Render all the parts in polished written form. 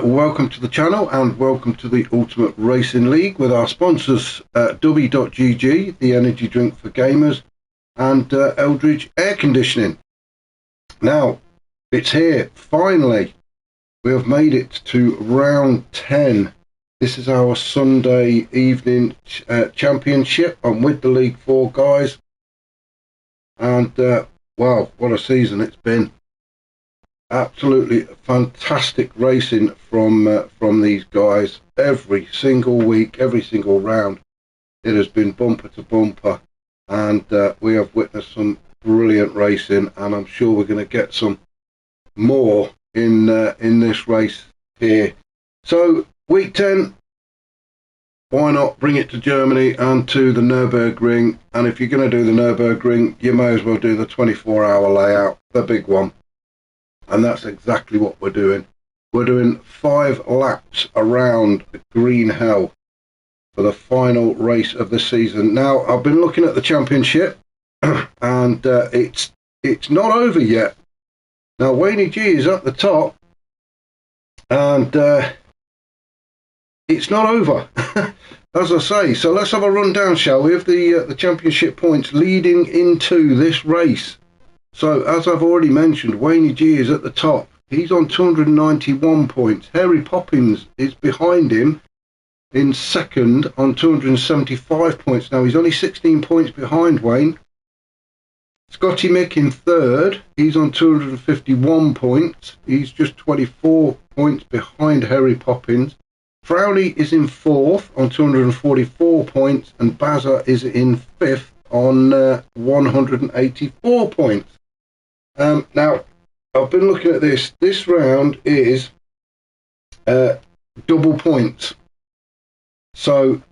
Welcome to the channel and welcome to the Ultimate Racing League with our sponsors Dubby.gg, the energy drink for gamers, and Eldridge Air Conditioning. Now, it's here, finally. We have made it to round 10. This is our Sunday evening championship. I'm with the League 4 guys. And, wow, what a season it's been. Absolutely fantastic racing from these guys. Every single week, every single round, it has been bumper to bumper, and we have witnessed some brilliant racing, and I'm sure we're going to get some more in this race here. So week 10, why not bring it to Germany and to the Nurburgring? And if you're going to do the Nurburgring, you may as well do the 24-hour layout, the big one. And that's exactly what we're doing. We're doing 5 laps around Green Hell for the final race of the season. Now, I've been looking at the championship, and it's not over yet. Now, Wayne G is at the top, and it's not over, as I say. So let's have a rundown, shall we, of the championship points leading into this race. So, as I've already mentioned, Wayne G is at the top. He's on 291 points. Harry Poppins is behind him in second on 275 points. Now, he's only 16 points behind Wayne. Scotty Mick in third. He's on 251 points. He's just 24 points behind Harry Poppins. Frowley is in fourth on 244 points. And Bazza is in fifth on 184 points. Now, I've been looking at this. This round is double points. So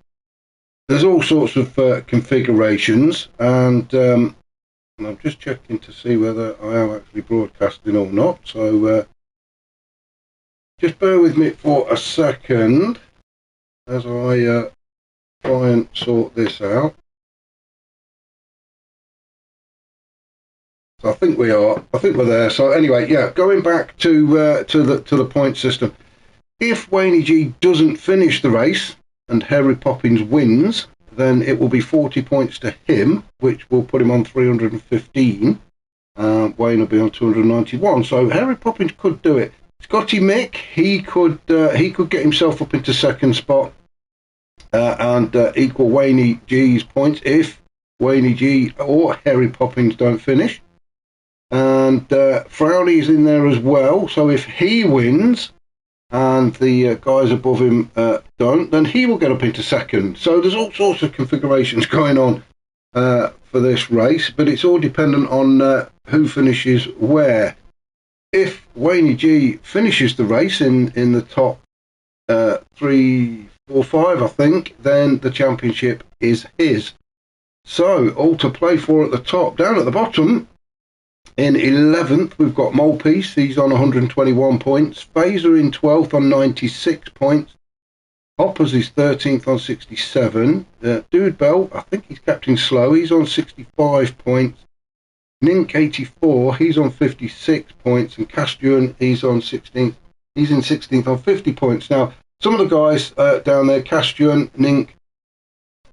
there's all sorts of configurations, and I'm just checking to see whether I am actually broadcasting or not. So just bear with me for a second as I try and sort this out. I think we are. I think we're there. So anyway, yeah, going back to the point system. If Wayne G doesn't finish the race and Harry Poppins wins, then it will be 40 points to him, which will put him on 315. Wayne will be on 291. So Harry Poppins could do it. Scotty Mick, he could get himself up into second spot and equal Wayne G's points if Wayne G or Harry Poppins don't finish. And Frowley's in there as well, so if he wins and the guys above him don't, then he will get up into second. So there's all sorts of configurations going on for this race, but it's all dependent on who finishes where. If Wayne G finishes the race in the top 3, 4, 5, I think, then the championship is his. So all to play for at the top. Down at the bottom, in 11th, we've got Molepiece. He's on 121 points. Phaser in 12th on 96 points. Hoppers is 13th on 67. Dude Bell, I think he's Captain Slow. He's on 65 points. Nink 84, he's on 56 points. And Castuan, he's on 16th. He's in 16th on 50 points. Now, some of the guys down there, Castuan, Nink,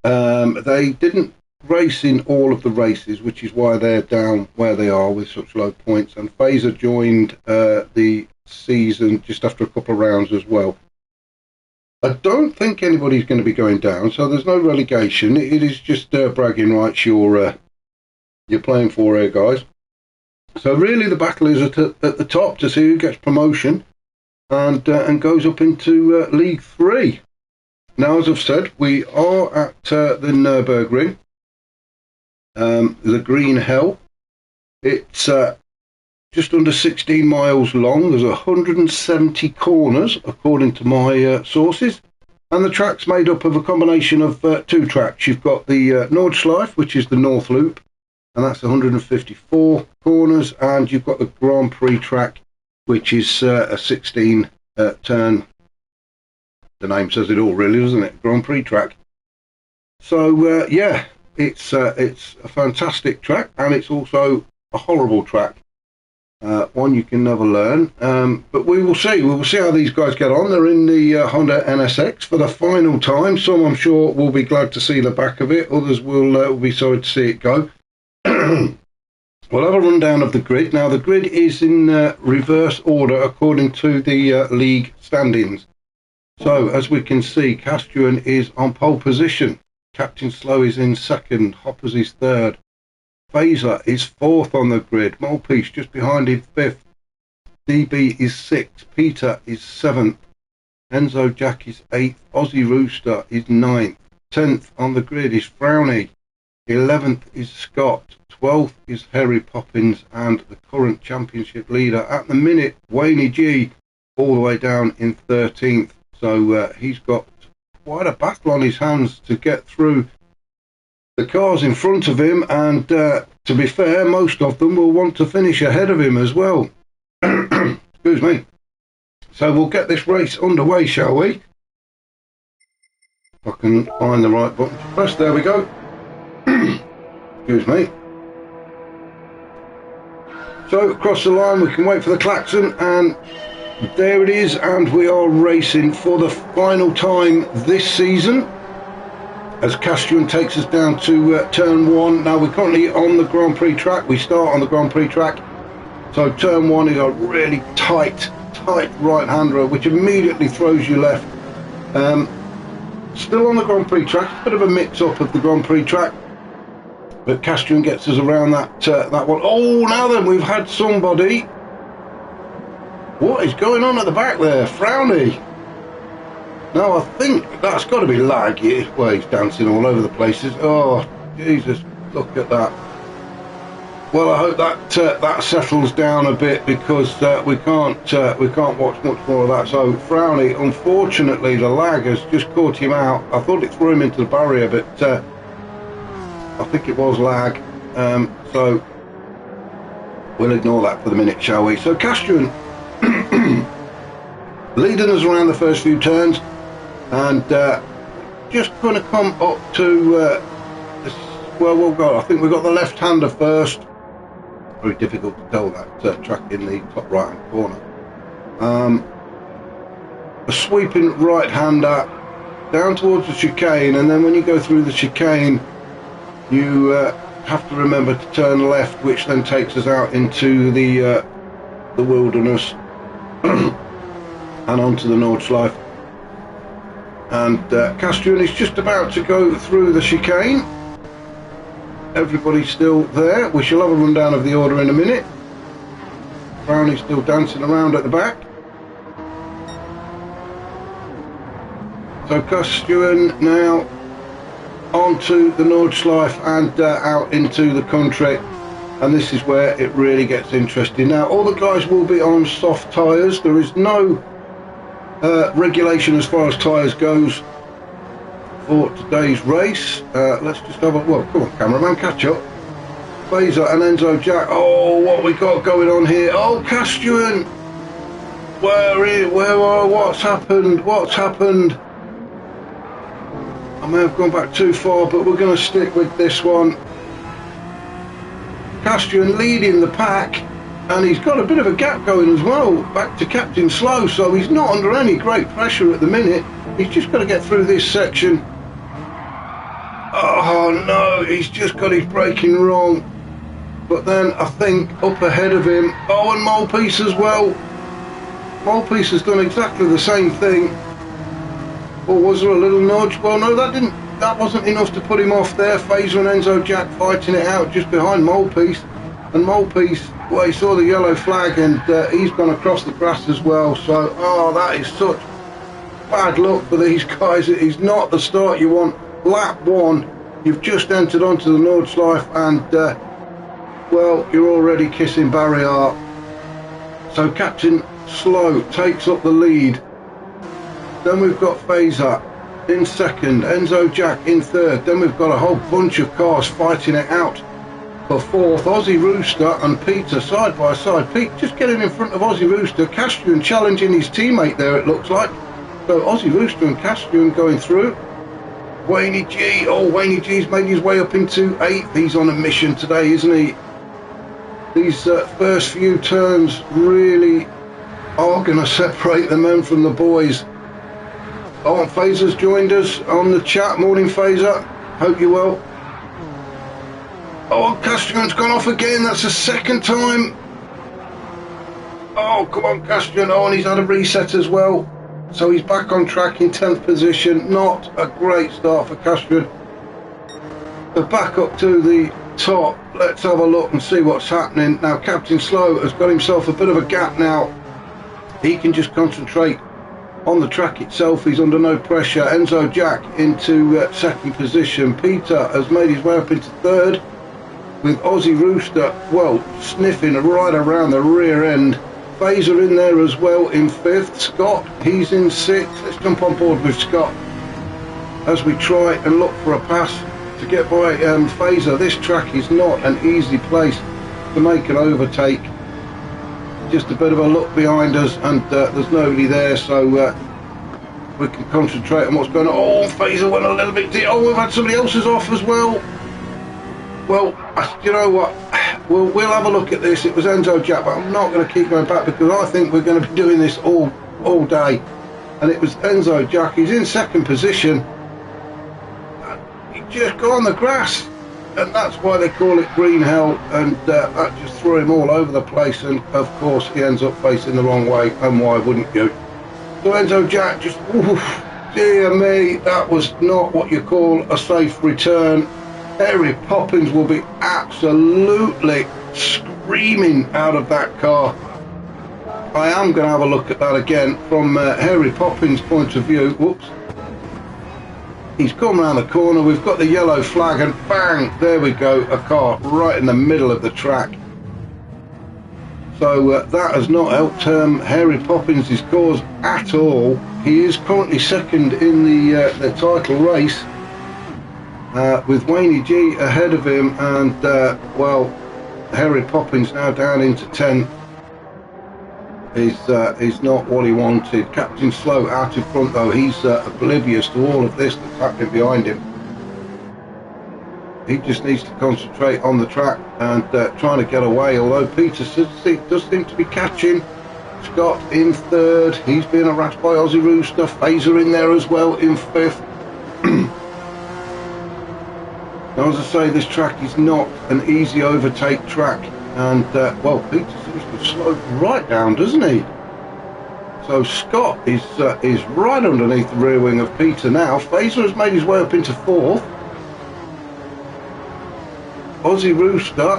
they didn't race in all of the races, which is why they're down where they are with such low points. And Phaser joined the season just after a couple of rounds as well. I don't think anybody's going to be going down, so there's no relegation. It is just bragging rights you're playing for here, guys. So really the battle is at the top to see who gets promotion and goes up into League 3. Now, as I've said, we are at the Nurburgring. The Green Hell. It's just under 16 miles long. There's 170 corners, according to my sources. And the track's made up of a combination of 2 tracks. You've got the Nordschleife, which is the North Loop, and that's 154 corners. And you've got the Grand Prix track, which is a 16 turn. The name says it all, really, doesn't it? Grand Prix track. So, yeah. It's a fantastic track, and it's also a horrible track. One you can never learn, but we will see. We will see how these guys get on. They're in the Honda NSX for the final time. Some, I'm sure, will be glad to see the back of it. Others will be sorry to see it go. We'll have a rundown of the grid. Now, the grid is in reverse order according to the league standings. So, as we can see, Castrian is on pole position. Captain Slow is in second. Hoppers is third. Phaser is fourth on the grid. Molepiece just behind him, fifth. DB is sixth. Peter is seventh. Enzo Jack is eighth. Aussie Rooster is ninth. 10th on the grid is Frowny. 11th is Scott. 12th is Harry Poppins, and the current championship leader at the minute, Wayne G, all the way down in 13th. So he's got quite a battle on his hands to get through the cars in front of him, and to be fair, most of them will want to finish ahead of him as well. Excuse me. So we'll get this race underway, shall we? If I can find the right button to press. There we go. Excuse me. So across the line, we can wait for the klaxon, and there it is, and we are racing for the final time this season as Castrian takes us down to turn one. Now, we're currently on the Grand Prix track. We start on the Grand Prix track. So turn one is a really tight right-hander, which immediately throws you left. Still on the Grand Prix track, a bit of a mix-up of the Grand Prix track, but Castrian gets us around that one. Oh, now then, we've had somebody. What is going on at the back there? Frowny. Now, I think that's got to be lag. Well, he's dancing all over the places. Oh, Jesus, look at that. Well, I hope that settles down a bit, because we can't watch much more of that. So Frowny, unfortunately, the lag has just caught him out. I thought it threw him into the barrier, but I think it was lag. So we'll ignore that for the minute, shall we? So Castrian leading us around the first few turns, and just going to come up to this. Well, I think we've got the left-hander first. Very difficult to tell that track in the top right-hand corner. A sweeping right-hander down towards the chicane, and then when you go through the chicane, you have to remember to turn left, which then takes us out into the wilderness and onto the Nordschleife. And Castrian is just about to go through the chicane. Everybody's still there. We shall have a rundown of the order in a minute. Brownie's still dancing around at the back. So Castrian now onto the Nordschleife and out into the country. And this is where it really gets interesting. Now, all the guys will be on soft tyres. There is no regulation as far as tyres goes for today's race. Let's just have a, well, come on, cameraman, catch up. Phaser and Enzo Jack. Oh, what we got going on here? Oh, Castrian, what's happened? I may have gone back too far, but we're going to stick with this one. Castrian leading the pack, and he's got a bit of a gap going as well, back to Captain Slow, so he's not under any great pressure at the minute. He's just got to get through this section. Oh no, he's just got his braking wrong. But then I think up ahead of him, oh, and Molepiece as well. Molepiece has done exactly the same thing. Or was there a little nudge? Well, no, that wasn't enough to put him off there. Phaser and Enzo Jack fighting it out just behind Molepiece. And Molepiece, well, he saw the yellow flag, and he's gone across the grass as well. So, oh, that is such bad luck for these guys. It is not the start you want. Lap one, you've just entered onto the Nordschleife, and well, you're already kissing barrier. So Captain Slow takes up the lead. Then we've got Phaser in second, Enzo Jack in third. Then we've got a whole bunch of cars fighting it out for fourth. Aussie Rooster and Peter side by side. Pete just getting in front of Aussie Rooster. Castrian challenging his teammate there, it looks like. So Aussie Rooster and Castrian going through. Wayne G, oh, Wayne G's made his way up into 8th. He's on a mission today, isn't he? These first few turns really are going to separate the men from the boys. Oh, Phaser's joined us on the chat. Morning, Phaser. Hope you're well. Oh, Castrion's gone off again. That's the second time. Oh, come on, Castrion. Oh, and he's had a reset as well. So he's back on track in 10th position. Not a great start for Castrion. But back up to the top. Let's have a look and see what's happening. Now, Captain Slow has got himself a bit of a gap now. He can just concentrate on the track itself. He's under no pressure. Enzo Jack into second position. Peter has made his way up into third, with Aussie Rooster, well, sniffing right around the rear end. Phaser in there as well in fifth. Scott, he's in sixth. Let's jump on board with Scott as we try and look for a pass to get by Phaser. This track is not an easy place to make an overtake. Just a bit of a look behind us, and there's nobody there, so we can concentrate on what's going on. Oh, Phaser went a little bit deep. Oh, we've had somebody else's off as well. Well, you know what? We'll have a look at this. It was Enzo Jack, but I'm not going to keep going back because I think we're going to be doing this all day. And it was Enzo Jack. He's in second position. He just got on the grass, and that's why they call it green hell, and that just threw him all over the place, and of course he ends up facing the wrong way, and why wouldn't you? So Enzo Jack just, oof, dear me, that was not what you call a safe return. Harry Poppins will be absolutely screaming out of that car. I am going to have a look at that again from Harry Poppins' point of view. Whoops. He's come around the corner, we've got the yellow flag, and bang, there we go, a car right in the middle of the track. So that has not helped Harry Poppins' cause at all. He is currently second in the title race, with Wayne G ahead of him, and well, Harry Poppins now down into 10th. Is not what he wanted. Captain Slow out in front though. He's oblivious to all of this that's happening behind him. He just needs to concentrate on the track and trying to get away, although Peter does seem to be catching. Scott in third. He's being harassed by Aussie Rooster. Phaser in there as well in fifth. Now, as I say, this track is not an easy overtake track, and well, Peter seems to slow right down, doesn't he? So Scott is right underneath the rear wing of Peter now. Phaser has made his way up into fourth. Aussie Rooster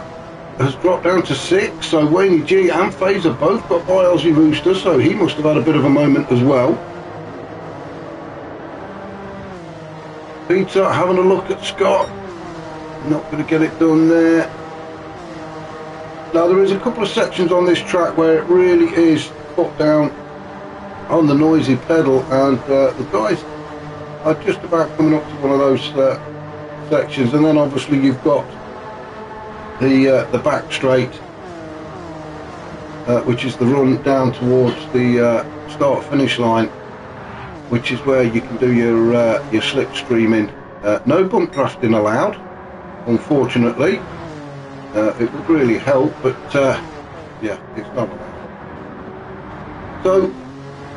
has dropped down to sixth, so Wayne G and Phaser both got by Aussie Rooster, so he must have had a bit of a moment as well. Peter having a look at Scott. Not going to get it done there. Now, there is a couple of sections on this track where it really is put down on the noisy pedal, and the guys are just about coming up to one of those sections, and then obviously you've got the back straight, which is the run down towards the start finish line, which is where you can do your slipstreaming. No bump drafting allowed, unfortunately. It would really help, but yeah, it's not allowed. So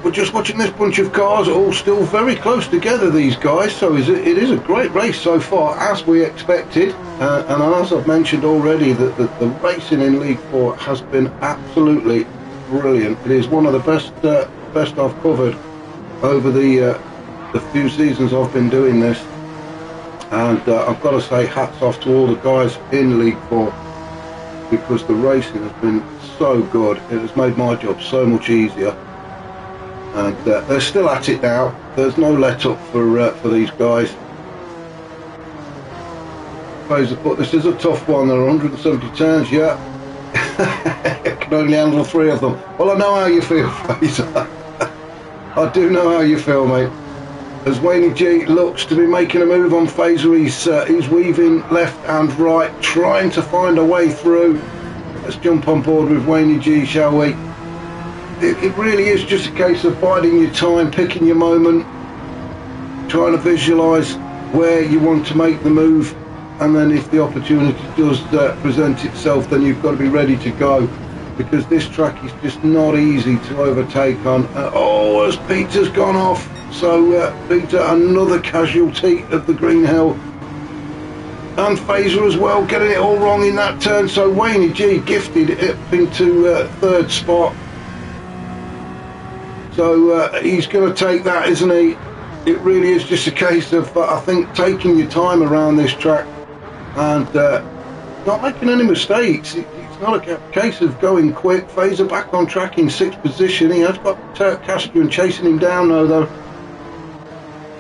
we're just watching this bunch of cars, all still very close together, these guys, so it is a great race so far, as we expected, and as I've mentioned already, that the racing in League 4 has been absolutely brilliant. It is one of the best I've covered over the few seasons I've been doing this, and I've got to say hats off to all the guys in League 4, because the racing has been so good. It has made my job so much easier, and they're still at it now. There's no let up for these guys. Phaser put, this is a tough one. There are 170 turns, yeah. I can only handle 3 of them. Well, I know how you feel, Phaser. I do know how you feel, mate. As Wayne G looks to be making a move on Phaser, he's weaving left and right, trying to find a way through. Let's jump on board with Wayne G, shall we? It really is just a case of biding your time, picking your moment, trying to visualise where you want to make the move, and then if the opportunity does present itself, then you've got to be ready to go, because this track is just not easy to overtake on. Oh, as Peter's gone off, so Peter, another casualty of the green hell, and Fazer as well, getting it all wrong in that turn. So Wayne G gifted it into third spot, so he's going to take that, isn't he? It really is just a case of I think taking your time around this track and not making any mistakes. It's not a case of going quick. Fazer back on track in 6th position. He has got Castrian chasing him down though.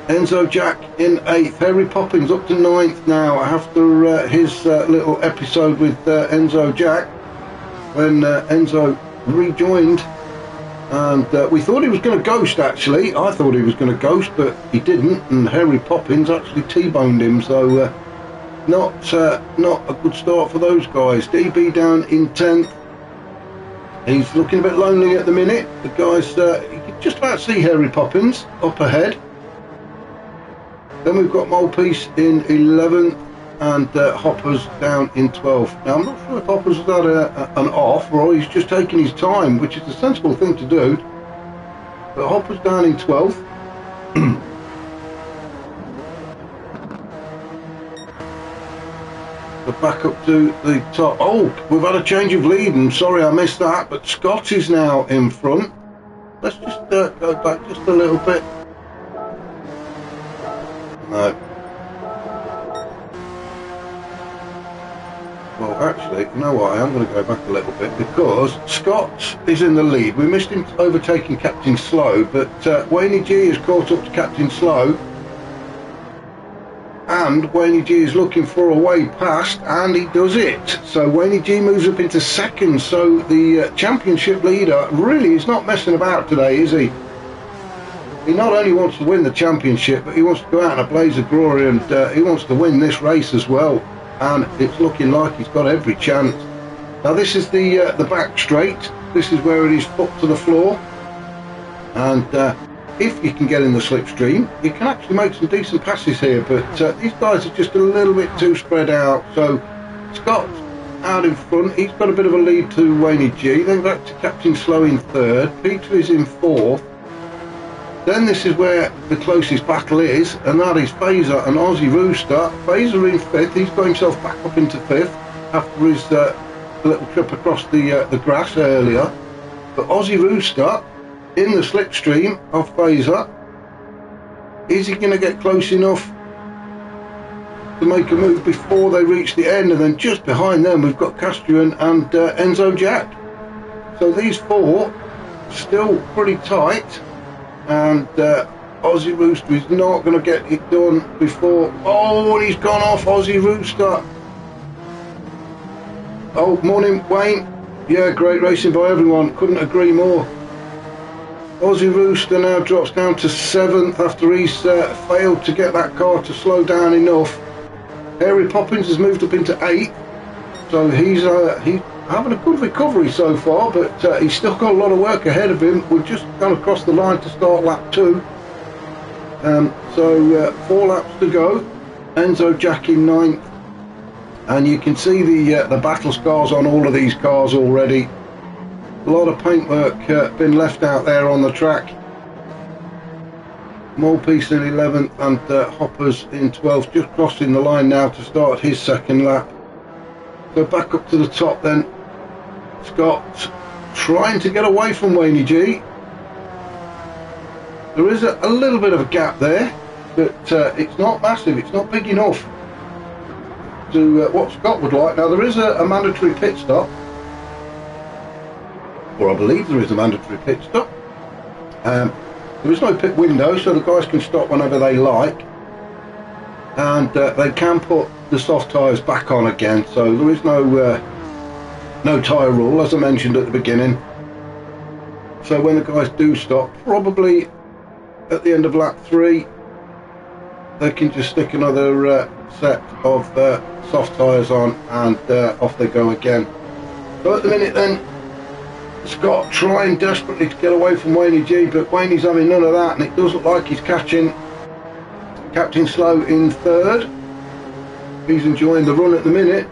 Enzo Jack in 8th. Harry Poppins up to 9th now after his little episode with Enzo Jack, when Enzo rejoined, and we thought he was going to ghost. Actually, I thought he was going to ghost, but he didn't, and Harry Poppins actually T-boned him, so not a good start for those guys. DB down in 10th. He's looking a bit lonely at the minute. The guys, you can just about see Harry Poppins up ahead. Then we've got Molepiece in 11th, and Hoppers down in 12th. Now I'm not sure if Hoppers has had an off, or he's just taking his time, which is a sensible thing to do. But Hoppers down in 12th. So back up to the top. Oh, we've had a change of lead, and sorry I missed that, but Scott is now in front. Let's just go back just a little bit. No. Well, actually, you know what? I am going to go back a little bit, because Scott is in the lead. We missed him overtaking Captain Slow, but Wayne G has caught up to Captain Slow, and Wayne G is looking for a way past, and he does it. So Wayne G moves up into 2nd. So the championship leader really is not messing about today, is he? He not only wants to win the championship, but he wants to go out in a blaze of glory, and he wants to win this race as well. And it's looking like he's got every chance. Now this is the back straight. This is where it is foot to the floor, and if you can get in the slipstream, you can actually make some decent passes here. But these guys are just a little bit too spread out. So Scott's out in front. He's got a bit of a lead to Wayne G. Then back to Captain Slow in 3rd. Peter is in 4th. Then this is where the closest battle is, and that is Fazer and Aussie Rooster. Fazer in 5th. He's got himself back up into 5th after his little trip across the grass earlier. But Aussie Rooster in the slipstream of Fazer. Is he going to get close enough to make a move before they reach the end? And then just behind them we've got Castrian and Enzo Jack. So these four still pretty tight. And Aussie Rooster is not going to get it done before. Oh, he's gone off, Aussie Rooster. Oh, morning, Wayne. Yeah, great racing by everyone. Couldn't agree more. Aussie Rooster now drops down to 7th after he's failed to get that car to slow down enough. Harry Poppins has moved up into 8th. So he's having a good recovery so far, but he's still got a lot of work ahead of him. We've just gone across the line to start lap 2. So 4 laps to go. Enzo Jack in 9th. And you can see the battle scars on all of these cars already. A lot of paintwork been left out there on the track. Molepiece in 11th and Hoppers in 12th, just crossing the line now to start his 2nd lap. So back up to the top then. Scott trying to get away from Wayne G. There is a little bit of a gap there, but it's not massive, it's not big enough to what Scott would like. Now there is a mandatory pit stop, or I believe there is a mandatory pit stop. There is no pit window, so the guys can stop whenever they like, and they can put the soft tyres back on again, so there is no tyre rule, as I mentioned at the beginning. So when the guys do stop, probably at the end of lap 3, they can just stick another set of soft tyres on, and off they go again. So at the minute then, Scott trying desperately to get away from Wayne G, but Wayne's having none of that, and it does look like he's catching Captain Slow in 3rd. He's enjoying the run at the minute.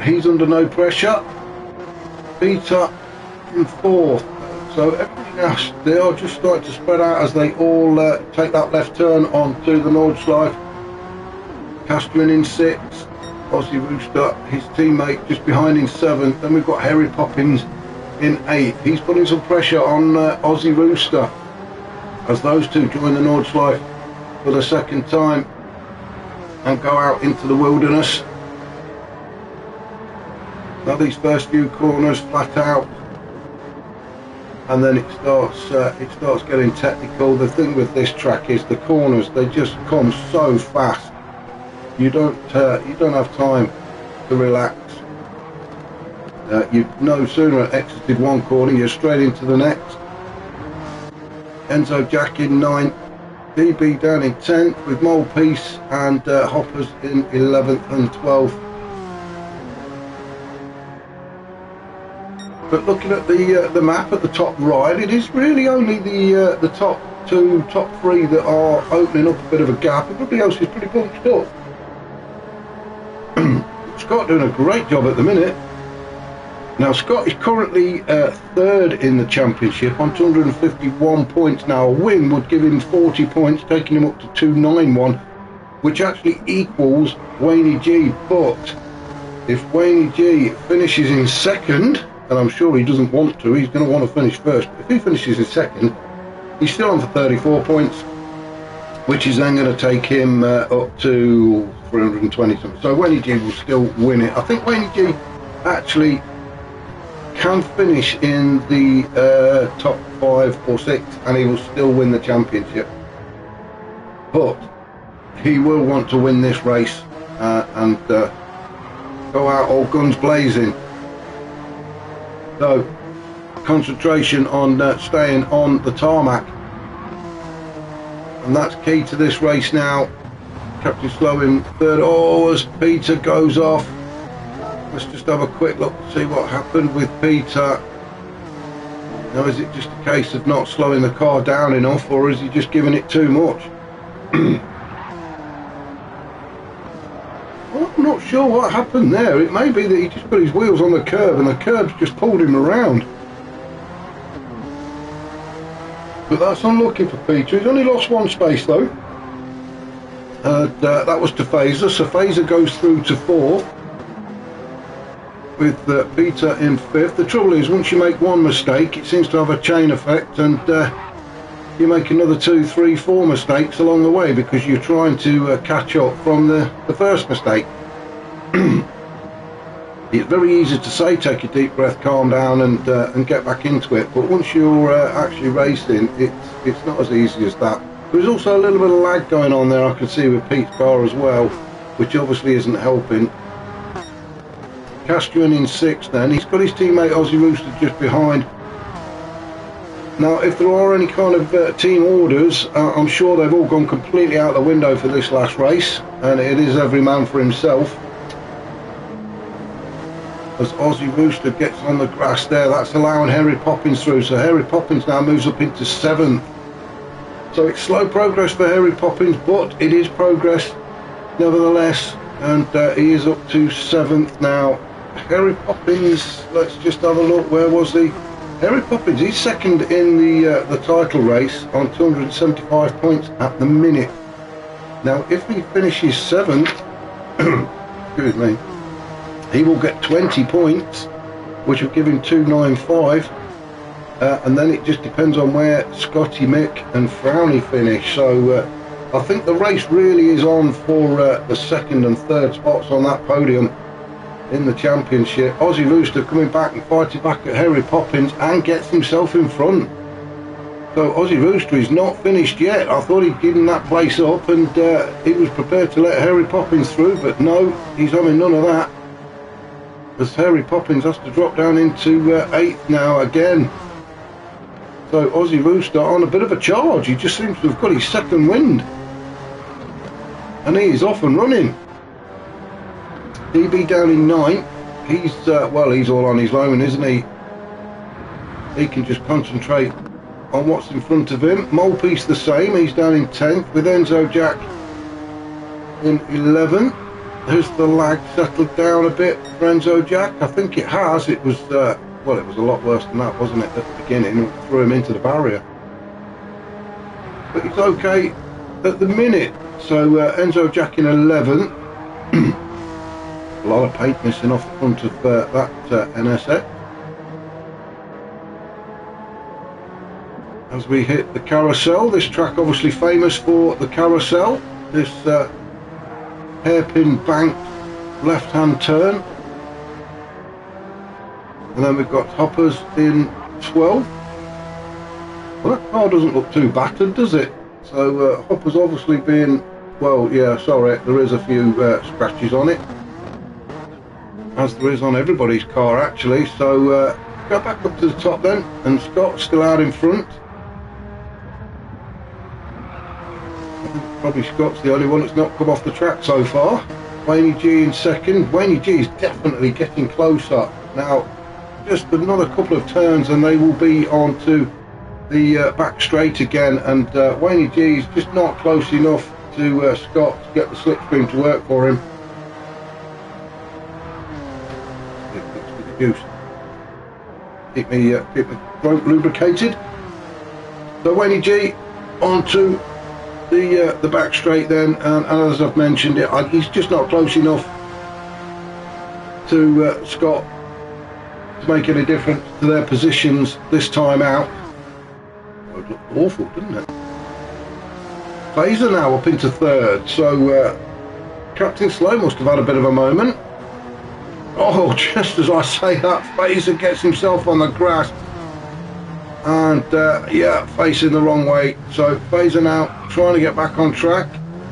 He's under no pressure. Peter in 4th. So everybody else, they are just starting to spread out as they all take that left turn onto the Nordschleife. Castrian in 6th. Aussie Rooster, his teammate, just behind in 7th. Then we've got Harry Poppins in 8th. He's putting some pressure on Aussie Rooster as those two join the Nordschleife for the second time and go out into the wilderness. Now these first few corners flat out, and then it starts getting technical. The thing with this track is the corners, they just come so fast. You don't have time to relax. You no sooner exited one corner, you're straight into the next. Enzo Jack in 9th, DB down in 10th with Mole Piece and Hoppers in 11th and 12th. But looking at the map at the top right, it is really only the top 2, top 3 that are opening up a bit of a gap. Everybody else is pretty bunched up. Scott doing a great job at the minute. Now Scott is currently 3rd in the championship on 251 points. Now a win would give him 40 points, taking him up to 291, which actually equals Wayne G. But if Wayne G finishes in 2nd, and I'm sure he doesn't want to, he's going to want to finish 1st. If he finishes in 2nd, he's still on for 34 points, which is then going to take him up to 320 something. So Wayne G will still win it. I think Wayne G actually can finish in the top 5 or 6 and he will still win the championship. But he will want to win this race and go out all guns blazing. So concentration on staying on the tarmac, and that's key to this race now. Captain Slow in 3rd. Oh, as Peter goes off, let's just have a quick look to see what happened with Peter. Now, is it just a case of not slowing the car down enough, or is he just giving it too much? Well, I'm not sure what happened there. It may be that he just put his wheels on the curb and the curb's just pulled him around. But that's unlucky for Peter. He's only lost 1 space though. That was to Phaser. So Phaser goes through to 4th with Peter in 5th. The trouble is, once you make 1 mistake, it seems to have a chain effect, and you make another 2, 3, 4 mistakes along the way because you're trying to catch up from the first mistake. It's very easy to say take a deep breath, calm down and get back into it, but once you're actually racing, it's not as easy as that. There's also a little bit of lag going on there, I can see with Pete's car as well, which obviously isn't helping. Castrian in 6th then, he's got his teammate Aussie Rooster just behind. Now if there are any kind of team orders, I'm sure they've all gone completely out the window for this last race, and it is every man for himself. As Aussie Rooster gets on the grass there, that's allowing Harry Poppins through, so Harry Poppins now moves up into 7th. So it's slow progress for Harry Poppins, but it is progress nevertheless, and he is up to 7th now. Harry Poppins, let's just have a look, where was he? Harry Poppins, he's 2nd in the title race on 275 points at the minute. Now if he finishes 7th, excuse me, he will get 20 points, which will give him 295, and then it just depends on where Scotty, Mick and Frowny finish. So I think the race really is on for the 2nd and 3rd spots on that podium in the championship. Aussie Rooster coming back and fighting back at Harry Poppins and gets himself in front. So Aussie Rooster is not finished yet. I thought he'd given that place up and he was prepared to let Harry Poppins through, but no, he's having none of that, as Harry Poppins has to drop down into 8th now again. So Aussie Rooster on a bit of a charge. He just seems to have got his 2nd wind, and he is off and running. DB down in 9th. He's well, he's all on his own, isn't he? He can just concentrate on what's in front of him. Molepiece the same, he's down in 10th with Enzo Jack in 11th. has the lag settled down a bit for Enzo Jack? I think it has. It was, well, it was a lot worse than that, wasn't it, at the beginning? It threw him into the barrier. But it's okay at the minute. So Enzo Jack in 11. A lot of paint missing off the front of that NSX. As we hit the carousel, this track obviously famous for the carousel, this hairpin banked left hand turn. And then we've got Hoppers in 12. Well, that car doesn't look too battered, does it? So Hoppers obviously being, well, yeah, sorry, there is a few scratches on it, as there is on everybody's car actually. So go back up to the top then, and Scott's still out in front. Probably Scott's the only one that's not come off the track so far. Wayne G in second. Wayne G is definitely getting closer now. Just another couple of turns and they will be onto the back straight again, and Wayne G is just not close enough to Scott to get the slipstream to work for him. Keep me throat lubricated. So Wayne G onto the back straight then, and as I've mentioned, he's just not close enough to Scott to make any difference to their positions this time out. Oh, it looked awful, didn't it? Fazer now up into third, so Captain Slow must have had a bit of a moment. Oh, just as I say that, Fazer gets himself on the grass and yeah, facing the wrong way. So Fazer now trying to get back on track.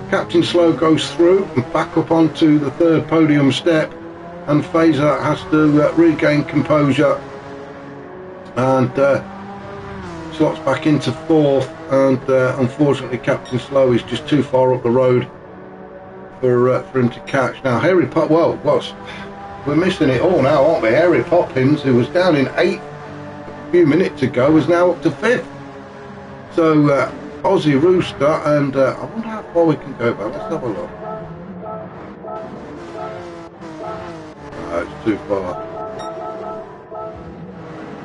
Captain Slow goes through and back up onto the third podium step, and Fazer has to regain composure and slots back into fourth, and unfortunately Captain Slow is just too far up the road for him to catch. Now Harry we're missing it all now, aren't we? Harry Poppins, who was down in 8th a few minutes ago, is now up to 5th. So Aussie Rooster, and I wonder how far we can go back. Let's have a look. No, it's too far.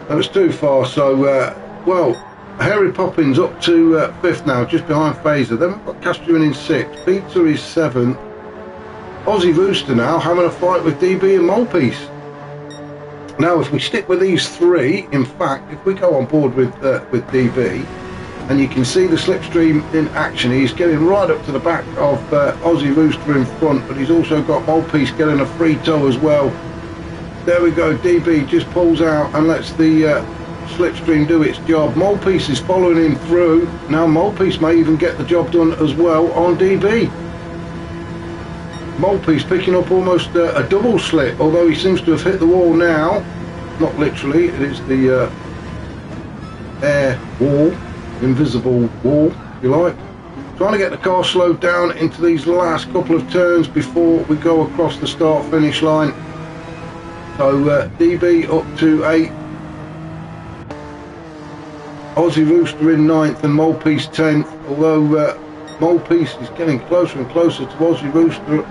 That was too far. So well, Harry Poppins up to 5th now, just behind Fazer. Then we've got Castrian in 6th. Peter is 7th. Aussie Rooster now having a fight with DB and Molepiece. Now if we stick with these three, in fact, if we go on board with DB, and you can see the slipstream in action, he's getting right up to the back of Aussie Rooster in front, but he's also got Molepiece getting a free tow as well. There we go, DB just pulls out and lets the slipstream do its job. Molepiece is following him through. Now Molepiece may even get the job done as well on DB. Molepiece picking up almost a double slip, although he seems to have hit the wall now. Not literally, it is the air wall, invisible wall, if you like. Trying to get the car slowed down into these last couple of turns before we go across the start finish line. So DB up to 8th, Aussie Rooster in 9th, and Molepiece 10th, although Molepiece is getting closer and closer to Aussie Rooster.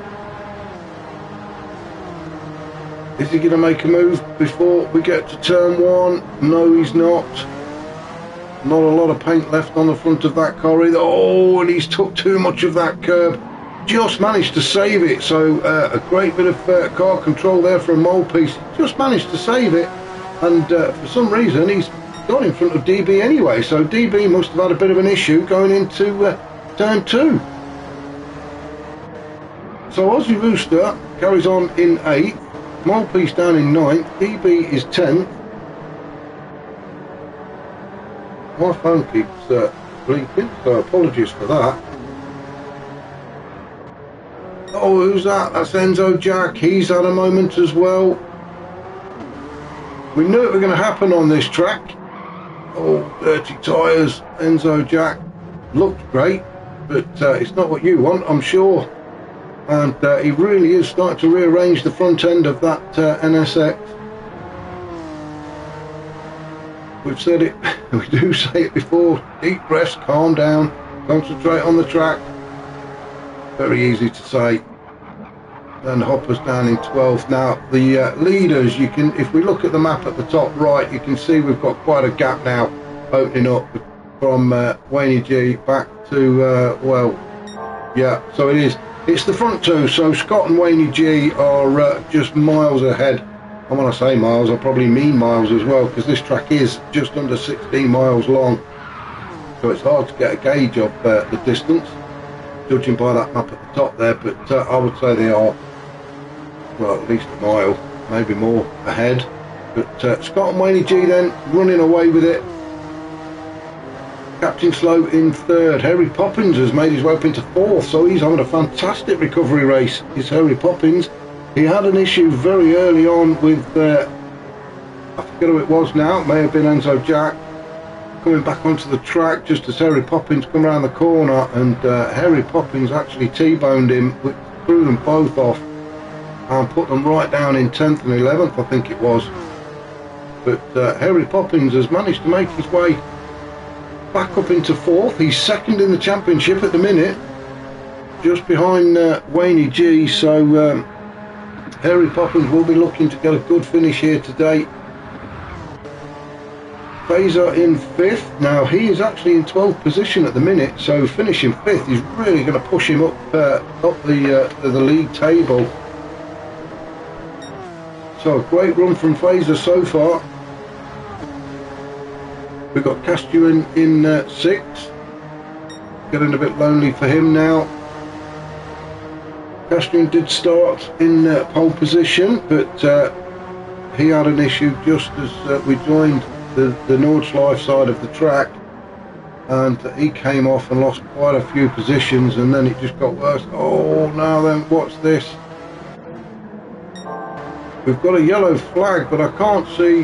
Is he going to make a move before we get to turn 1? No, he's not. Not a lot of paint left on the front of that car either. Oh, and he's took too much of that curb. Just managed to save it. So a great bit of car control there from Molepiece. Just managed to save it. And for some reason, he's got in front of DB anyway. So DB must have had a bit of an issue going into turn 2. So Aussie Rooster carries on in 8th. Molepiece down in 9th, DB is 10th. My phone keeps blinking, so apologies for that. Oh, who's that? That's Enzo Jack. He's had a moment as well. We knew it was going to happen on this track. Oh, dirty tyres. Enzo Jack looked great, but it's not what you want, I'm sure. And he really is starting to rearrange the front end of that NSX. We've said it, we do say it before, deep breaths, calm down, concentrate on the track. Very easy to say. and Hopper's down in 12th. Now the leaders, you can, if we look at the map at the top right, you can see we've got quite a gap now opening up from Wayne G back to well, yeah, so it's the front two. So Scott and Wayne G are just miles ahead. And when I say miles, I probably mean miles as well, because this track is just under 16 miles long, so it's hard to get a gauge of the distance, judging by that map at the top there. But I would say they are, well, at least a mile, maybe more ahead. But Scott and Wayne G then running away with it. Captain Slow in third. Harry Poppins has made his way up into fourth, so he's having a fantastic recovery race. Is Harry Poppins. He had an issue very early on with, I forget who it was now, it may have been Enzo Jack, coming back onto the track just as Harry Poppins come around the corner, and Harry Poppins actually T-boned him, which threw them both off and put them right down in 10th and 11th, I think it was. But Harry Poppins has managed to make his way back up into fourth. He's second in the championship at the minute, just behind Wayne G, so Harry Poppins will be looking to get a good finish here today. Fazer in fifth. Now he is actually in 12th position at the minute, so finishing fifth is really going to push him up the league table. So a great run from Fazer so far. We've got Castu in sixth. Getting a bit lonely for him now. Castu did start in pole position, but he had an issue just as we joined the Nordschleife side of the track, and he came off and lost quite a few positions, and then it just got worse. Oh, now then, what's this? We've got a yellow flag, but I can't see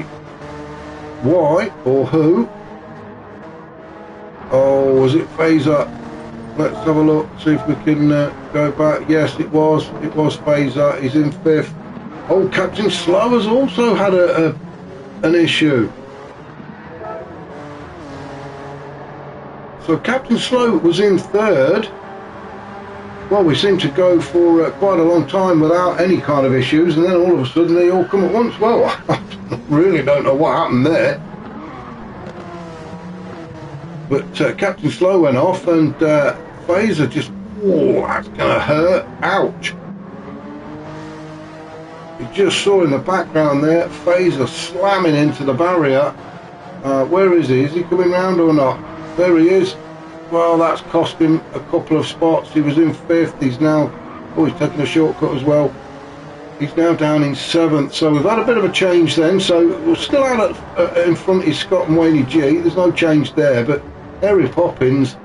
why or who. Oh, was it Fazer? Let's have a look, see if we can go back. Yes, it was Fazer. He's in fifth. Oh, Captain Slow has also had an issue. So Captain Slow was in third. Well, we seem to go for quite a long time without any kind of issues, and then all of a sudden they all come at once. Well, I really don't know what happened there. But Captain Slow went off, and Fazer just, oh, that's going to hurt. Ouch. You just saw in the background there, Fazer slamming into the barrier. Where is he? Is he coming round or not? There he is. Well, that's cost him a couple of spots. He was in fifth. He's now, oh, he's taking a shortcut as well. He's now down in seventh. So we've had a bit of a change then. So we're still out in front is Scott and Wayne G. There's no change there. But Harry Poppins,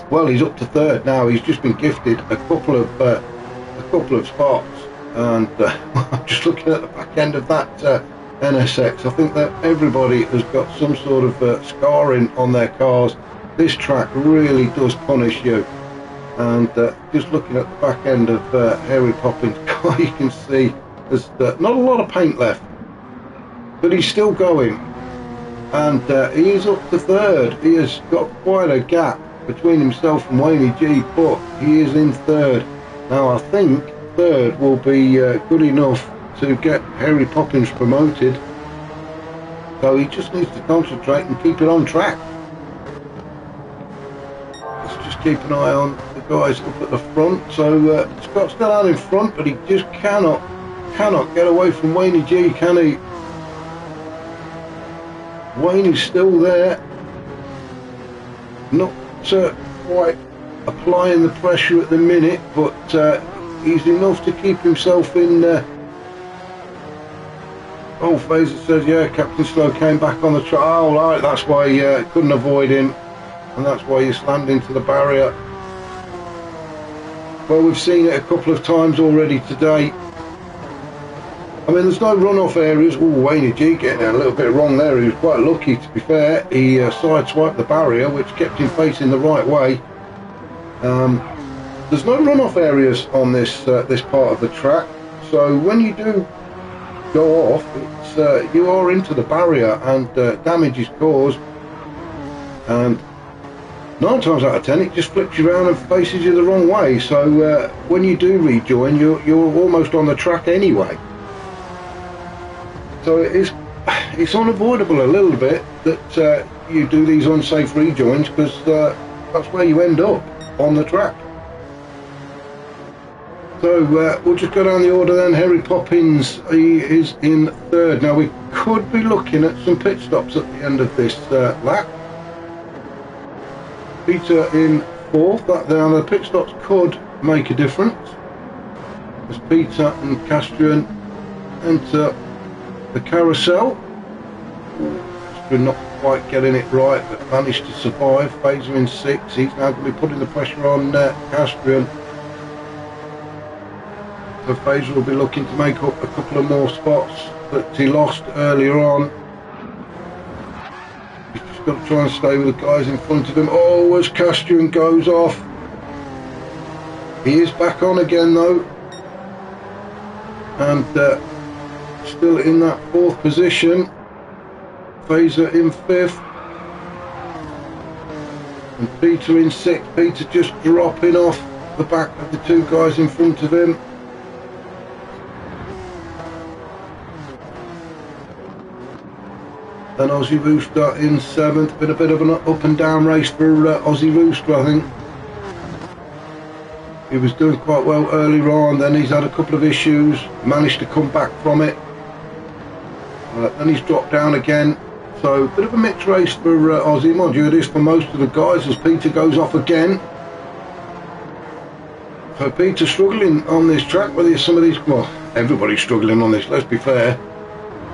well, he's up to third now. He's just been gifted a couple of spots. And I'm just looking at the back end of that NSX. I think that everybody has got some sort of scarring on their cars. This track really does punish you. And just looking at the back end of Harry Poppins' car, you can see there's not a lot of paint left, but he's still going. And he is up to third. He has got quite a gap between himself and Wayne G, but he is in third. Now I think third will be good enough to get Harry Poppins promoted, so he just needs to concentrate and keep it on track. Let's just keep an eye on the guys up at the front. So Scott's still out in front, but he just cannot get away from Wayne G, can he? Wayne is still there, not quite applying the pressure at the minute, but he's enough to keep himself in. Oh, Fazer says, yeah, Captain Slow came back on the track. Oh, right, that's why he couldn't avoid him, and that's why he slammed into the barrier. Well, we've seen it a couple of times already today. I mean, there's no runoff areas. Oh, Wayne G getting a little bit wrong there. He was quite lucky, to be fair. He sideswiped the barrier, which kept him facing the right way. There's no runoff areas on this part of the track, so when you do go off, it's you are into the barrier, and damage is caused. And 9 times out of 10 it just flips you around and faces you the wrong way. So when you do rejoin, you're almost on the track anyway. So it's unavoidable a little bit that you do these unsafe rejoins, because that's where you end up, on the track. So we'll just go down the order then. Harry Poppins, he is in 3rd. Now we could be looking at some pit stops at the end of this lap. Peter in 4th. Now the pit stops could make a difference, as Peter and Castrian enter the carousel. We're not quite getting it right, but managed to survive. Phaser in 6th. He's now going to be putting the pressure on Castrian. So Phaser will be looking to make up a couple of more spots that he lost earlier on. He's just got to try and stay with the guys in front of him. Oh, as Castrian goes off. He is back on again though. And still in that 4th position. Phaser in 5th. And Peter in 6th. Peter just dropping off the back of the 2 guys in front of him. And Aussie Rooster in 7th. Been a bit of an up and down race for Aussie Rooster, I think. He was doing quite well earlier on, then he's had a couple of issues, managed to come back from it. Then he's dropped down again. So a bit of a mixed race for Aussie. Mind you, it is for most of the guys, as Peter goes off again. So Peter's struggling on this track, whether some of these, well, everybody's struggling on this, let's be fair.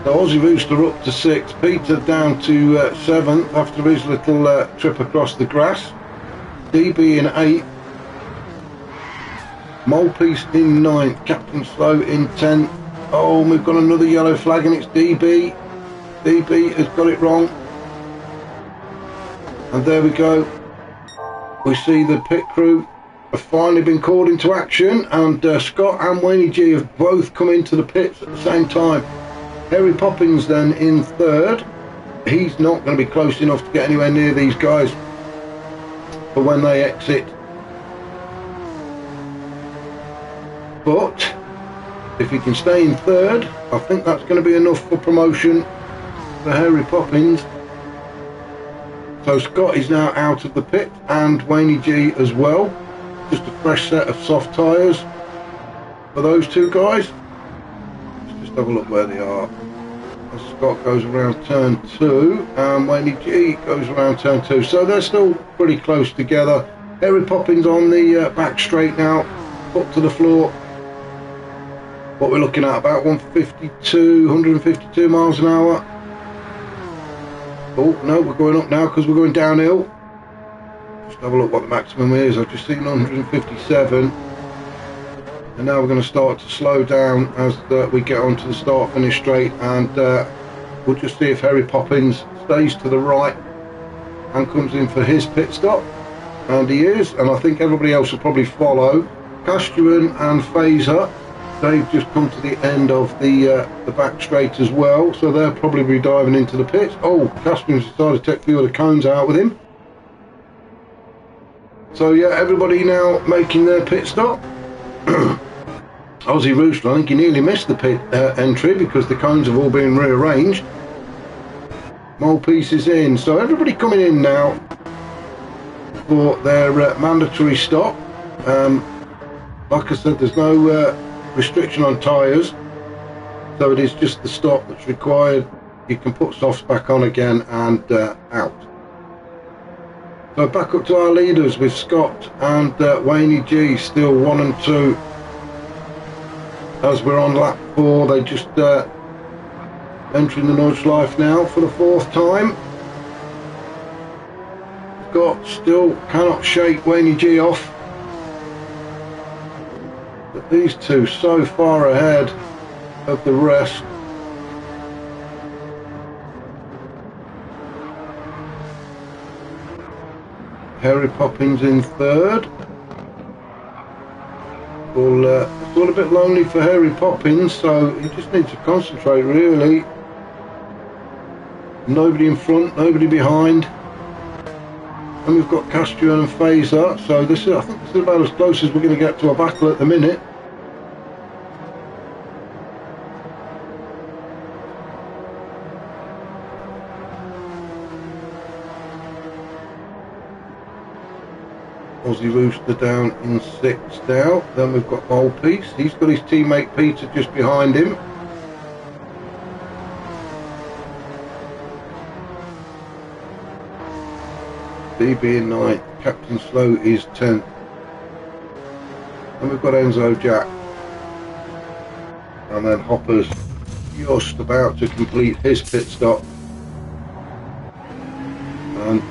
So Aussie Rooster up to 6th, Peter down to 7th after his little trip across the grass. DB in 8th, Molepiece in 9th, Captain Slow in 10th. Oh, we've got another yellow flag and it's DB. DB has got it wrong. And there we go. We see the pit crew have finally been called into action, and Scott and Wayne G have both come into the pits at the same time. Harry Poppins then in 3rd. He's not going to be close enough to get anywhere near these guys for when they exit. But if he can stay in 3rd, I think that's going to be enough for promotion for Harry Poppins. So Scott is now out of the pit, and Wayne G as well. Just a fresh set of soft tyres for those 2 guys. Let's just have a look where they are. As Scott goes around turn 2 and Wayne G goes around turn 2. So they're still pretty close together. Harry Poppins on the back straight now, foot to the floor. What we're looking at, about 152 miles an hour. Oh no, we're going up now because we're going downhill. Just have a look what the maximum is. I've just seen 157, and now we're going to start to slow down as we get onto the start finish straight, and we'll just see if Harry Poppins stays to the right and comes in for his pit stop, and he is, and I think everybody else will probably follow. Castrian and Phaser, they've just come to the end of the back straight as well, so they'll probably be diving into the pits. Oh, Castrian's decided to take a few of the cones out with him. So yeah, everybody now making their pit stop. Aussie Rooster, I think he nearly missed the pit entry because the cones have all been rearranged. Molepiece is in, so everybody coming in now for their mandatory stop. Like I said, there's no restriction on tyres, so it is just the stop that's required. You can put softs back on again and out. So back up to our leaders with Scott and Wayne G still 1 and 2 as we're on lap 4. They just entering the Nordschleife now for the 4th time. Scott still cannot shake Wayne G off. But these 2 so far ahead of the rest. Harry Poppins in 3rd. It's all a bit lonely for Harry Poppins, so he just needs to concentrate really. Nobody in front, nobody behind. and we've got Castrian and Phaser, so this is, I think this is about as close as we're going to get to a battle at the minute. Aussie Rooster down in 6th now. Then we've got Malpiece. He's got his teammate Peter just behind him. DB in 9th. Captain Slow is 10th. And we've got Enzo Jack. And then Hopper's just about to complete his pit stop. And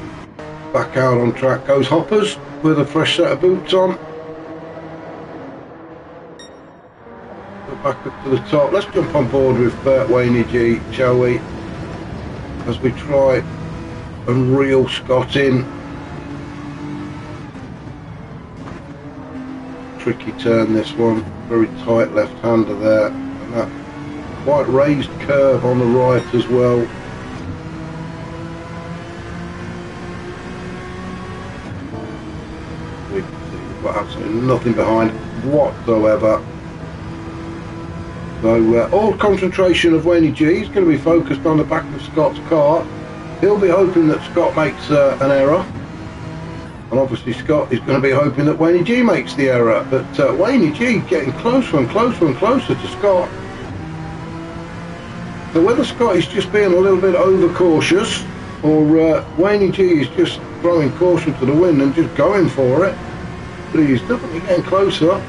back out on track goes Hoppers with a fresh set of boots on. Go back up to the top. Let's jump on board with Wayne G, shall we? As we try and reel Scott in. Tricky turn this one, very tight left-hander there, and that quite raised curve on the right as well. We can see we've got absolutely nothing behind whatsoever. So all concentration of Wayne G is going to be focused on the back of Scott's car. He'll be hoping that Scott makes an error. And obviously Scott is going to be hoping that Wayne G makes the error, but Wayne G getting closer and closer and closer to Scott. So whether Scott is just being a little bit overcautious, or Wayne G is just throwing caution to the wind and just going for it, but he's definitely getting closer.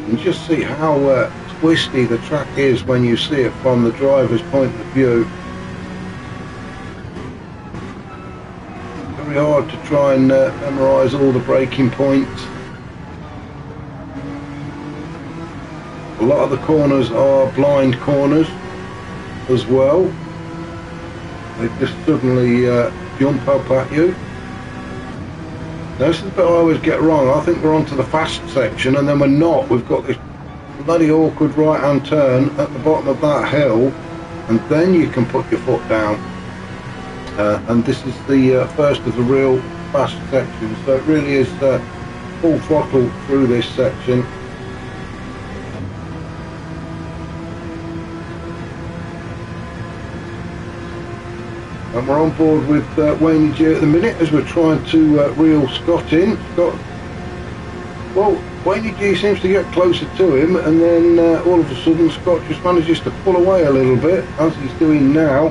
You can just see how twisty the track is when you see it from the driver's point of view. Very hard to try and memorise all the braking points. A lot of the corners are blind corners as well. They just suddenly jump up at you. Now, this is the bit I always get wrong. I think we're onto the fast section and then we're not. We've got this bloody awkward right hand turn at the bottom of that hill, and then you can put your foot down, and this is the first of the real fast sections, so it really is full throttle through this section. And we're on board with Wayne G at the minute as we're trying to reel Scott in. Well, Wayne G seems to get closer to him, and then all of a sudden Scott just manages to pull away a little bit, as he's doing now.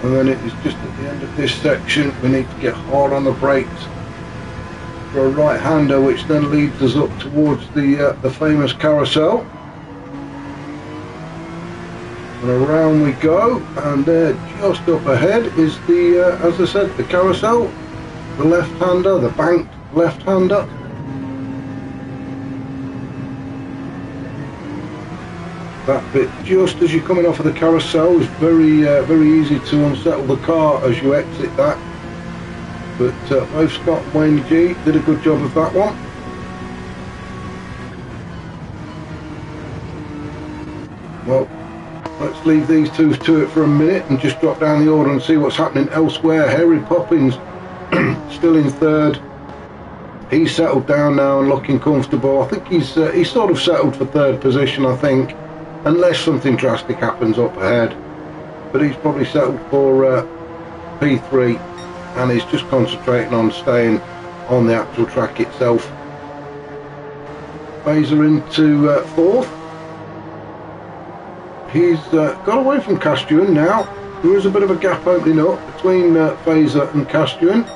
And then it is just at the end of this section we need to get hard on the brakes for a right-hander, which then leads us up towards the famous carousel. And around we go, and just up ahead is the, as I said, the carousel. The left-hander, the banked left-hander. That bit just as you're coming off of the carousel is very easy to unsettle the car as you exit that. But both Scott and Wayne G did a good job of that one. Well, let's leave these two to it for a minute and just drop down the order and see what's happening elsewhere. Harry Poppins still in 3rd. He's settled down now and looking comfortable. I think he's sort of settled for 3rd position, I think, unless something drastic happens up ahead. But he's probably settled for P3, and he's just concentrating on staying on the actual track itself. Phaser into 4th. He's got away from Castrian now. There is a bit of a gap opening up between Phaser and Castrian,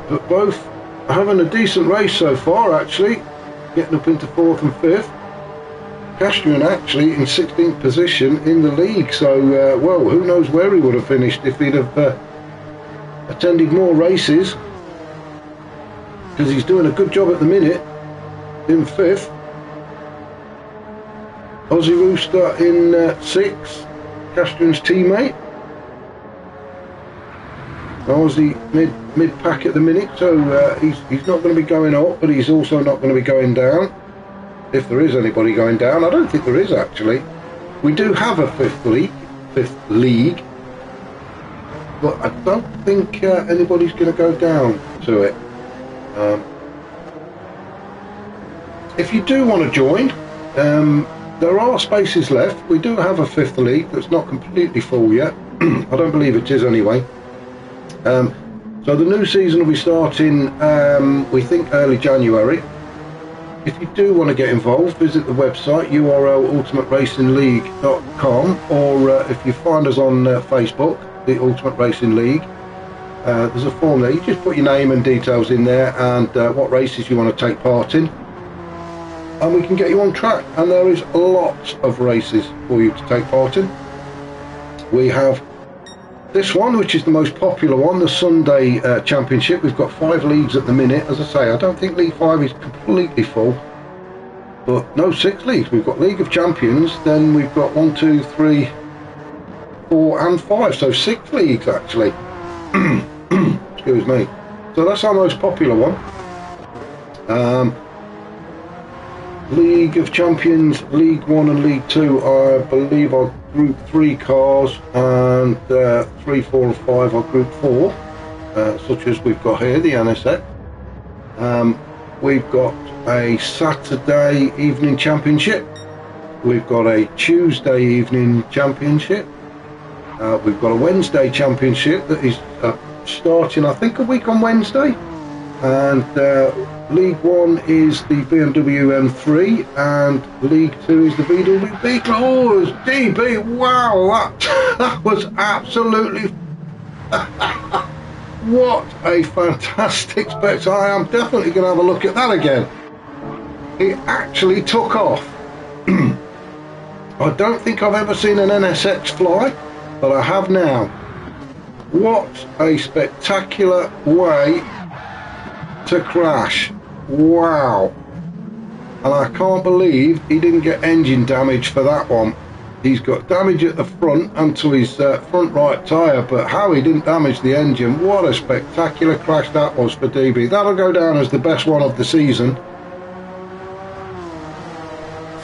but both are having a decent race so far, actually, getting up into 4th and 5th. Castrian actually in 16th position in the league, so well, who knows where he would have finished if he'd have attended more races, because he's doing a good job at the minute in 5th. Aussie Rooster in 6th, Castrian's teammate. Aussie mid pack at the minute, so he's not going to be going up, but he's also not going to be going down. If there is anybody going down, I don't think there is actually. We do have a fifth league, but I don't think anybody's going to go down to it. If you do want to join, there are spaces left. We do have a fifth league that's not completely full yet. I don't believe it is anyway. So the new season will be starting, we think, early January. If you do want to get involved, visit the website URL ultimateracingleague.com, or if you find us on Facebook, the Ultimate Racing League, there's a form there. You just put your name and details in there and what races you want to take part in, and we can get you on track. And there is lots of races for you to take part in. We have this one, which is the most popular one, the Sunday Championship. We've got 5 leagues at the minute. As I say, I don't think League 5 is completely full, but no, 6 leagues. We've got League of Champions, then we've got 1, 2, 3, 4 and 5, so 6 leagues actually. Excuse me. So that's our most popular one. League of Champions, League 1 and League 2, I believe, are Group 3 cars, and 3, 4 and 5 are Group 4, such as we've got here, the NSX. We've got a Saturday evening championship, we've got a Tuesday evening championship, we've got a Wednesday championship that is starting, I think, a week on Wednesday, and League 1 is the BMW M3 and League 2 is the VW Beetle. Oh, it's DB, wow, that was absolutely what a fantastic spectacle. I am definitely going to have a look at that again. It actually took off. I don't think I've ever seen an NSX fly, but I have now. What a spectacular way to crash. Wow. And I can't believe he didn't get engine damage for that one. He's got damage at the front and to his front right tyre, but how he didn't damage the engine, what a spectacular crash that was for DB. That'll go down as the best one of the season.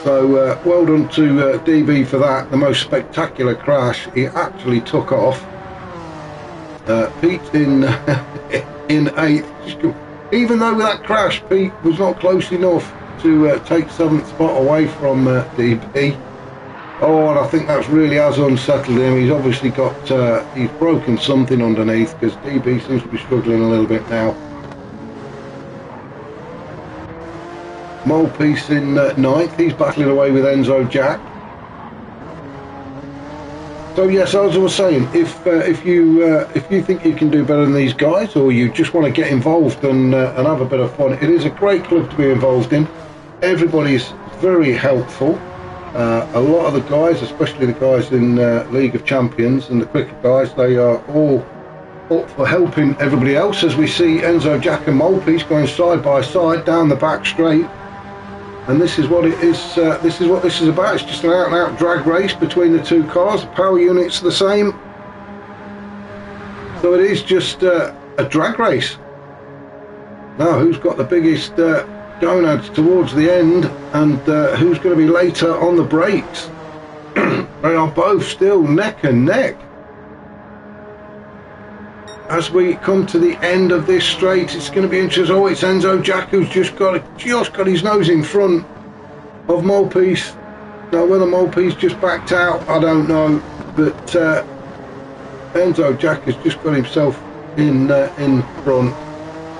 So well done to DB for that, the most spectacular crash. He actually took off. Pete in in 8th. Even though with that crash, Pete was not close enough to take 7th spot away from DB. Oh, and I think that's really has unsettled him. He's obviously got, he's broken something underneath, because DB seems to be struggling a little bit now. Molepiece in 9th, he's battling away with Enzo Jack. So yes, as I was saying, if you think you can do better than these guys, or you just want to get involved and have a bit of fun, it is a great club to be involved in. Everybody's very helpful. A lot of the guys, especially the guys in League of Champions and the quicker guys, they are all up for helping everybody else. As we see Enzo Jack and Molepiece going side by side down the back straight. And this is what it is. This is what this is about. It's just an out-and-out drag race between the two cars. The power unit's the same, so it is just a drag race. Now, who's got the biggest gonads towards the end, and who's going to be later on the brakes? They are both still neck and neck. As we come to the end of this straight, it's going to be interesting. Oh, it's Enzo Jack who's just got his nose in front of Molepiece. Now, whether Molepiece just backed out, I don't know. But Enzo Jack has just got himself in front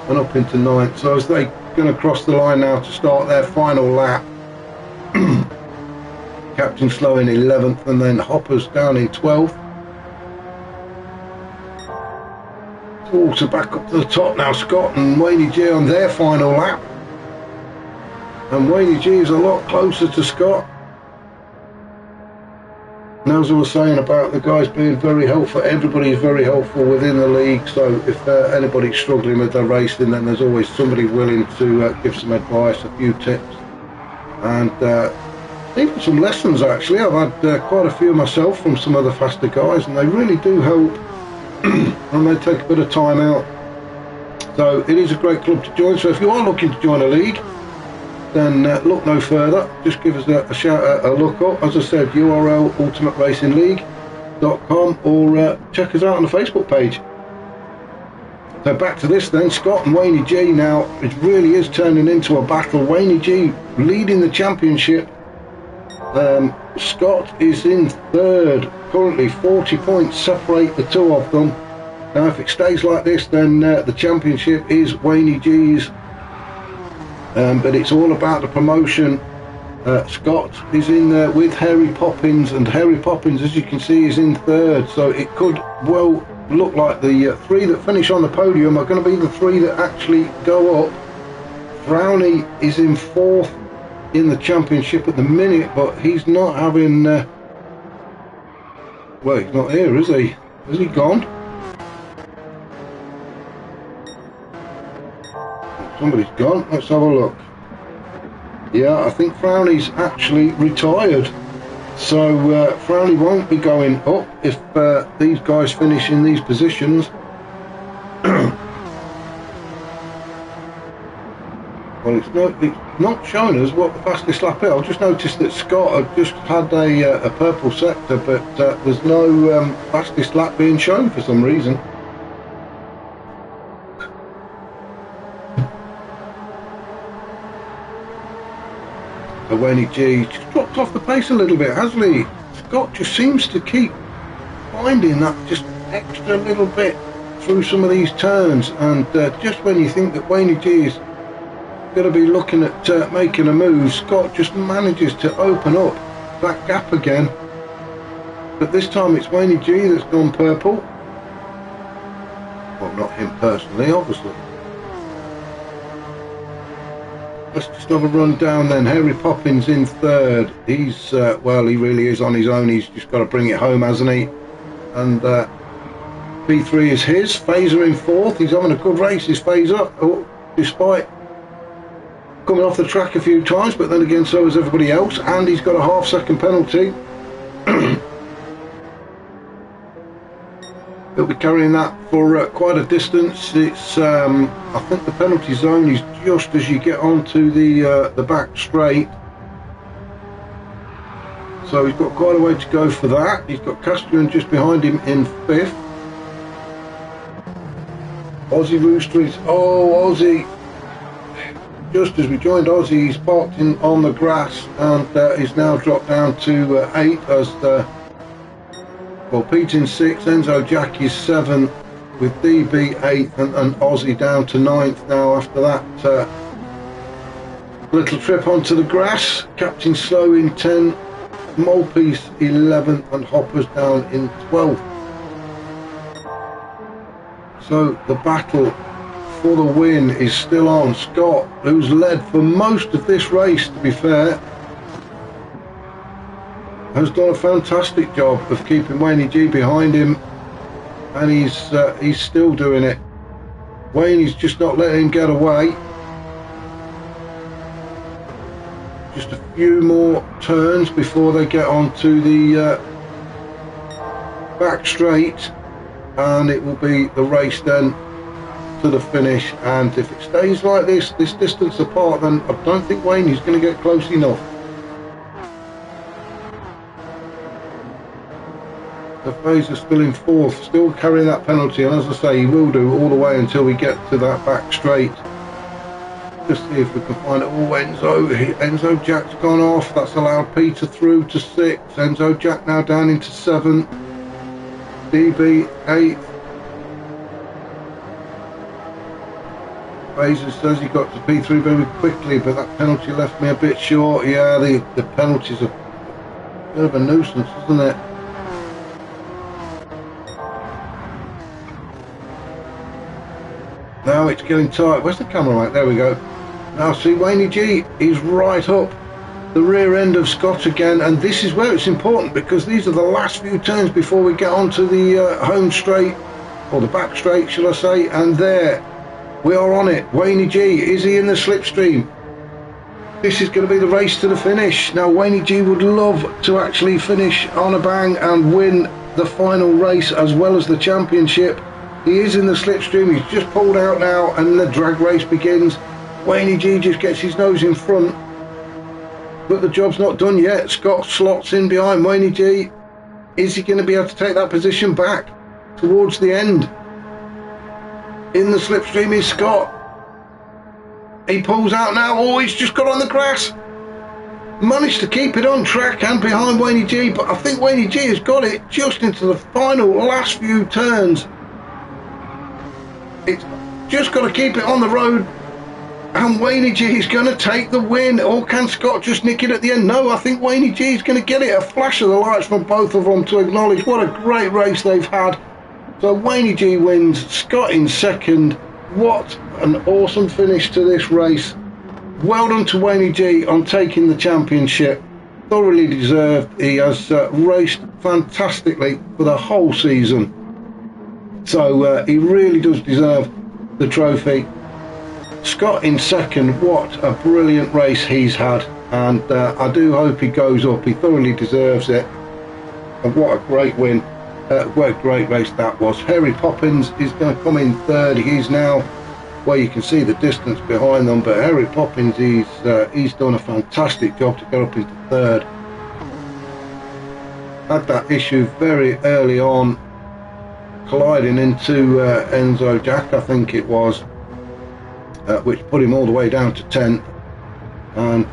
and up into 9th. So as they're going to cross the line now to start their final lap, Captain Slow in 11th, and then Hopper's down in 12th. To back up to the top now, Scott and Wayne G on their final lap, and Wayne G is a lot closer to Scott. Now, as I was saying about the guys being very helpful, everybody is very helpful within the league, so if anybody's struggling with their racing, then there's always somebody willing to give some advice, a few tips, and even some lessons. Actually, I've had quite a few myself from some of the faster guys, and they really do help and they take a bit of time out. So it is a great club to join. So if you are looking to join a league, then look no further. Just give us a shout, a look up. As I said, URL ultimateracingligue.com, or check us out on the Facebook page. So back to this then, Scott and Wayne G. Now it really is turning into a battle. Wayne G leading the championship. Scott is in third currently. 40 points separate the two of them. Now if it stays like this, then the championship is Wayne G's. But it's all about the promotion. Scott is in there with Harry Poppins, and Harry Poppins, as you can see, is in third. So it could well look like the three that finish on the podium are going to be the three that actually go up. Frowny is in fourth in the championship at the minute, but he's not having well, he's not here, is he? Is he gone? Somebody's gone. Let's have a look. Yeah, I think Frowny's actually retired. So Frowny won't be going up if these guys finish in these positions. Well, it's not showing us what the fastest lap is. I've just noticed that Scott had just had a purple sector, but there's no fastest lap being shown for some reason. Wayne G just dropped off the pace a little bit, hasn't he? Scott just seems to keep finding that just extra little bit through some of these turns, and just when you think that Wayne G is going to be looking at making a move, Scott just manages to open up that gap again. But this time it's Wayne G that's gone purple. Well, not him personally, obviously. Let's just have a run down then. Harry Poppins in third. He's, well, he really is on his own. He's just got to bring it home, hasn't he? And P3 is his. Phaser in fourth. He's having a good race, his Phaser, despite coming off the track a few times, but then again, so is everybody else. And he's got a half-second penalty. He'll be carrying that for quite a distance. It's, I think the penalty zone is just as you get onto the back straight. So he's got quite a way to go for that. He's got Castrian just behind him in fifth. Aussie Rooster is, oh, Aussie. Just as we joined Aussie, he's parked in on the grass, and he's now dropped down to 8 as well, Pete in 6, Enzo Jack is 7, with DB 8th, and Aussie down to 9th now after that little trip onto the grass. Captain Slow in 10, Molepiece 11th, and Hoppers down in 12th. So the battle for the win is still on. Scott, who's led for most of this race, to be fair, has done a fantastic job of keeping Wayne G behind him, and he's still doing it. Wayne is just not letting him get away. Just a few more turns before they get onto the back straight, and it will be the race then to the finish. And if it stays like this distance apart, then I don't think Wayne is going to get close enough. The Phaser still in fourth, still carrying that penalty, and as I say, he will do all the way until we get to that back straight. Just see if we can find it. Oh, Enzo Jack's gone off. That's allowed Peter through to 6. Enzo Jack now down into 7. DB 8. Phaser says he got to P3 very quickly, but that penalty left me a bit short. Yeah, the penalty's a bit of a nuisance, isn't it? Now it's getting tight. Where's the camera right? There we go. Now see, Wayne G is right up the rear end of Scott again, and this is where it's important, because these are the last few turns before we get onto the home straight, or the back straight, shall I say. And there we are on it. Wayne G, is he in the slipstream? This is going to be the race to the finish. Now Wayne G would love to actually finish on a bang and win the final race as well as the championship. He is in the slipstream. He's just pulled out now and the drag race begins. Wayne G just gets his nose in front, but the job's not done yet. Scott slots in behind Wayne G. Is he going to be able to take that position back towards the end? In the slipstream is Scott. He pulls out now. Oh, he's just got on the grass. Managed to keep it on track and behind Wayne G, but I think Wayne G has got it just into the final last few turns. It's just got to keep it on the road, and Wayne G is going to take the win. Or can Scott just nick it at the end? No, I think Wayne G is going to get it. A flash of the lights from both of them to acknowledge what a great race they've had. So Wayne G wins, Scott in second. What an awesome finish to this race. Well done to Wayne G on taking the championship. Thoroughly deserved. He has raced fantastically for the whole season. So he really does deserve the trophy. Scott in second. What a brilliant race he's had. And I do hope he goes up. He thoroughly deserves it. And what a great win. What a great race that was. Harry Poppins is going to come in third. He's now, well, you can see the distance behind them, but Harry Poppins, he's done a fantastic job to get up into third. Had that issue very early on, colliding into Enzo Jack, I think it was, which put him all the way down to 10th, and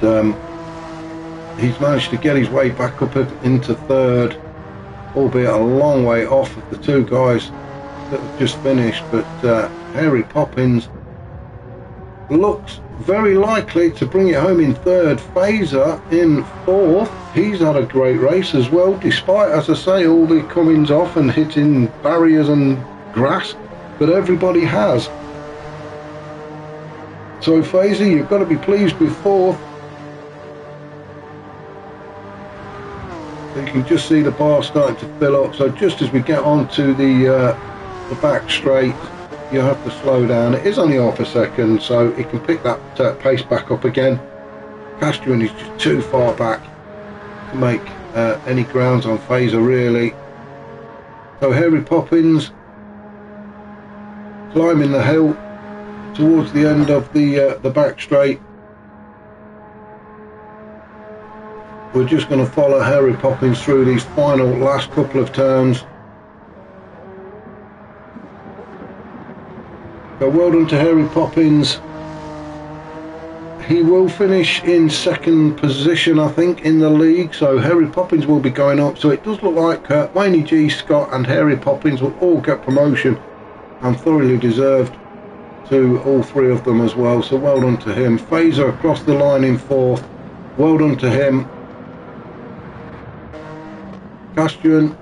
he's managed to get his way back up into third, albeit a long way off of the two guys that have just finished. But Harry Poppins looks very likely to bring it home in third. Phaser in fourth. He's had a great race as well, despite, as I say, all the comings off and hitting barriers and grass, but everybody has. So Phaser, you've got to be pleased with fourth. You can just see the bar starting to fill up. So just as we get onto the back straight, you have to slow down. It is only half a second, so it can pick that pace back up again. Castrian is just too far back to make any grounds on Phaser, really. So Harry Poppins climbing the hill towards the end of the back straight. We're just going to follow Harry Poppins through these final last couple of turns. So well done to Harry Poppins. He will finish in second position, I think, in the league. So Harry Poppins will be going up. So it does look like Wayne G, Scott and Harry Poppins will all get promotion, and thoroughly deserved to all three of them as well. So well done to him. Phaser across the line in fourth. Well done to him. Castrian,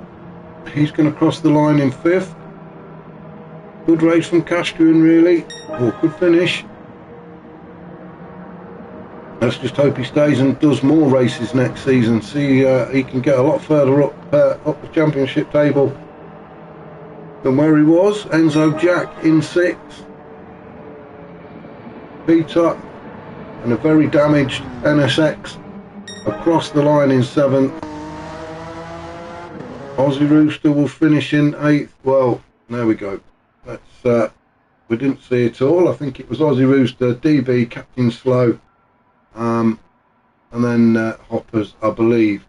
he's going to cross the line in fifth. Good race from Castrian, really. Oh, good finish. Let's just hope he stays and does more races next season. See, he can get a lot further up the championship table than where he was. Enzo Jack in sixth. Peter and a very damaged NSX across the line in seventh. Aussie Rooster will finish in eighth. Well, there we go. That's we didn't see it all. I think it was Aussie Rooster, DB, Captain Slow, and then Hoppers, I believe.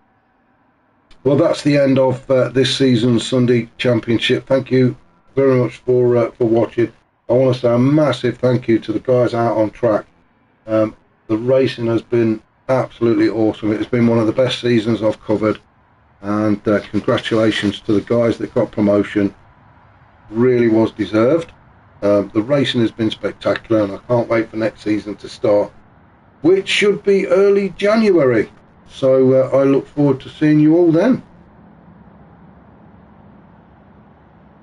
Well, that's the end of this season's Sunday Championship. Thank you very much for watching. I want to say a massive thank you to the guys out on track. The racing has been absolutely awesome. It's been one of the best seasons I've covered. And congratulations to the guys that got promotion. Really was deserved. The racing has been spectacular, and I can't wait for next season to start, which should be early January. So I look forward to seeing you all then.